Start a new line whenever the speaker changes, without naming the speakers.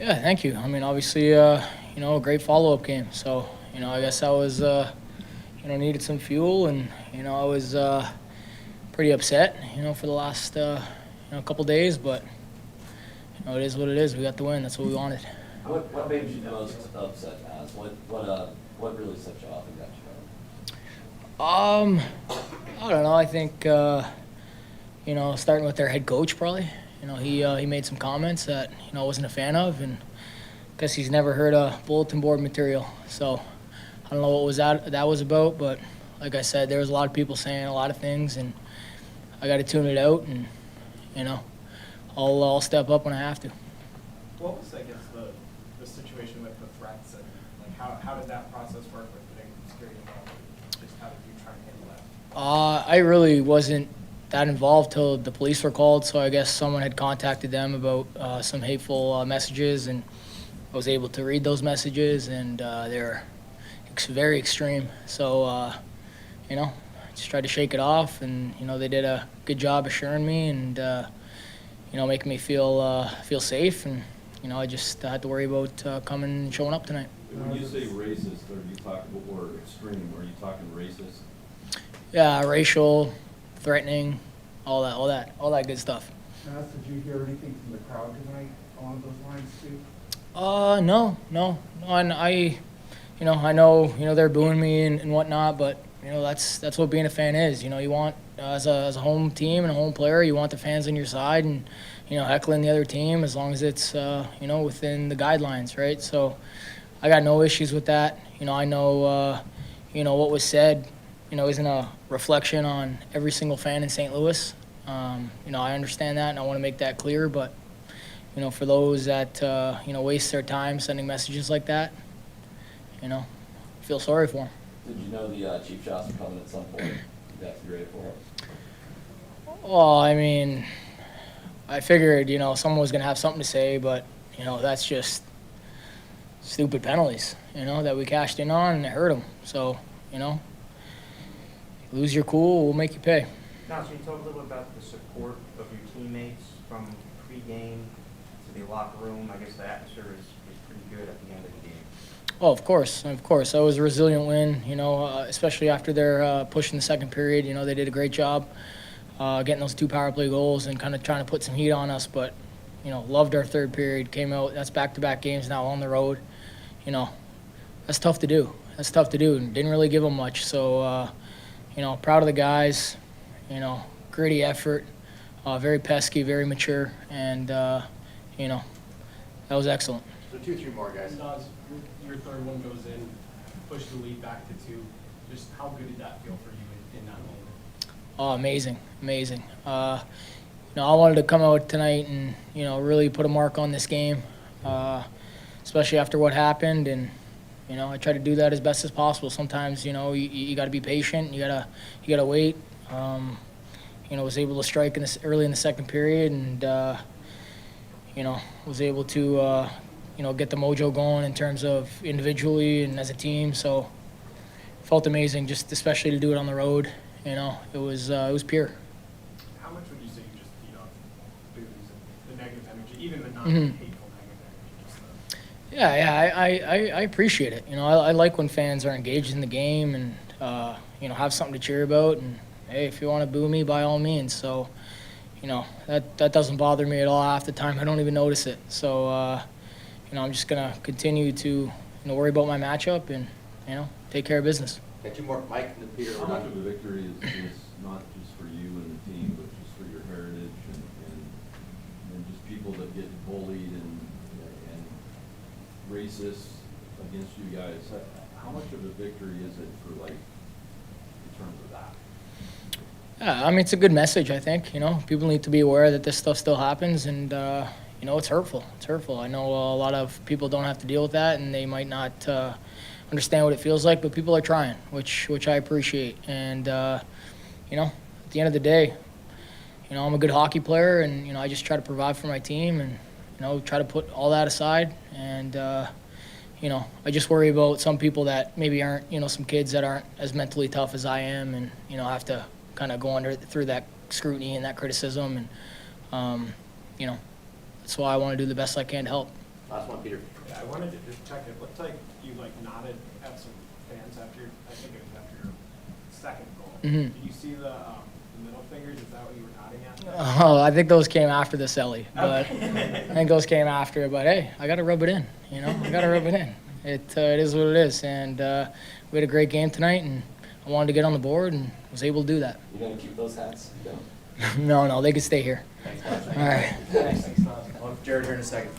Yeah, thank you. I mean, obviously, a great follow-up game. So, I guess I was, needed some fuel, and I was pretty upset, for the last, couple days. But it is what it is. We got the win. That's what we wanted.
What made you most upset, Naz? What really set you off and got you
Um, I don't know. I think, starting with their head coach, probably. He made some comments that I wasn't a fan of, and guess he's never heard of bulletin board material. So I don't know what that was about, but like I said, there was a lot of people saying a lot of things, and I got to tune it out, and you know, I'll step up when I have to.
What was, I guess, the situation with the threats, and like how did that process work with the security involved? Just how did you try and handle that?
I really wasn't that involved till the police were called, so I guess someone had contacted them about some hateful messages, and I was able to read those messages, and they're very extreme. So, just tried to shake it off, and they did a good job assuring me, and making me feel safe, and I just had to worry about coming and showing up tonight.
When you say racist, are you talking or extreme? Are you talking racist?
Yeah, racial, threatening, all that good stuff.
Naz, did you hear anything from the crowd tonight along those lines too?
No. And I know, they're booing me and whatnot, but that's what being a fan is. You want as a home team and a home player, you want the fans on your side, and heckling the other team as long as it's within the guidelines, right? So I got no issues with that. I know what was said, isn't a reflection on every single fan in St. Louis. I understand that, and I want to make that clear, but for those that waste their time sending messages like that, I feel sorry for them.
Did you know the cheap shots were coming at some point? You have to be ready for it.
Well, I mean, I figured someone was gonna have something to say, but that's just stupid penalties that we cashed in on, and it hurt them. So lose your cool, we'll make you pay.
Now, so you talk a little bit about the support of your teammates from pre-game to the locker room. I guess the atmosphere is pretty good at the end of the game.
Oh, of course. That was a resilient win, especially after their push in the second period. They did a great job getting those 2 power play goals and kind of trying to put some heat on us. But, loved our third period, came out. That's back-to-back games now on the road. That's tough to do. And didn't really give them much. So, proud of the guys, gritty effort, very pesky, very mature, and, that was excellent.
So 2-3 more guys.
Naz, your third one goes in, push the lead back to 2. Just how good did that feel for you in that moment?
Oh, amazing. I wanted to come out tonight and, really put a mark on this game, especially after what happened. And, I try to do that as best as possible. Sometimes, you got to be patient. You gotta wait. Was able to strike early in the second period, and, was able to, get the mojo going in terms of individually and as a team. So felt amazing, just especially to do it on the road. It was pure.
How much would you say you just feed off booze and the negative energy, even the non-hateful negative energy?
Yeah, I appreciate it. I like when fans are engaged in the game and, have something to cheer about. And, hey, if you want to boo me, by all means. So, that doesn't bother me at all half the time. I don't even notice it. So, I'm just going to continue to, worry about my matchup and, take care of business.
Got 2 more, Mike and then Peter.
How much of a victory is not just for you and the team, but just for your heritage and just people that get bullied and racist against you guys? How much of a victory is it for, like, in terms of that?
Yeah, I mean, it's a good message, I think. People need to be aware that this stuff still happens, and, it's hurtful. It's hurtful. I know a lot of people don't have to deal with that, and they might not understand what it feels like, but people are trying, which I appreciate. And, at the end of the day, I'm a good hockey player, and, I just try to provide for my team and, try to put all that aside. And, I just worry about some people that maybe aren't, some kids that aren't as mentally tough as I am and, have to kind of go through that scrutiny and that criticism. And, that's why I want to do the best I can to help.
Last one, Peter.
Yeah, I wanted to just check, it looked like you like nodded at some fans after, I think it was after your second goal.
Mhm.
Did you see the middle fingers, is that what you were nodding at?
Oh, I think those came after the celly, but
Okay.
I think those came after. But hey, I got to rub it in. You know, I got to rub it in. It is what it is, and we had a great game tonight, and I wanted to get on the board and was able to do that.
You gonna keep those hats? You don't?
No, they can stay here.
Thanks, guys.
All right.
Thanks, Nazem.
Well, Jared here in a second.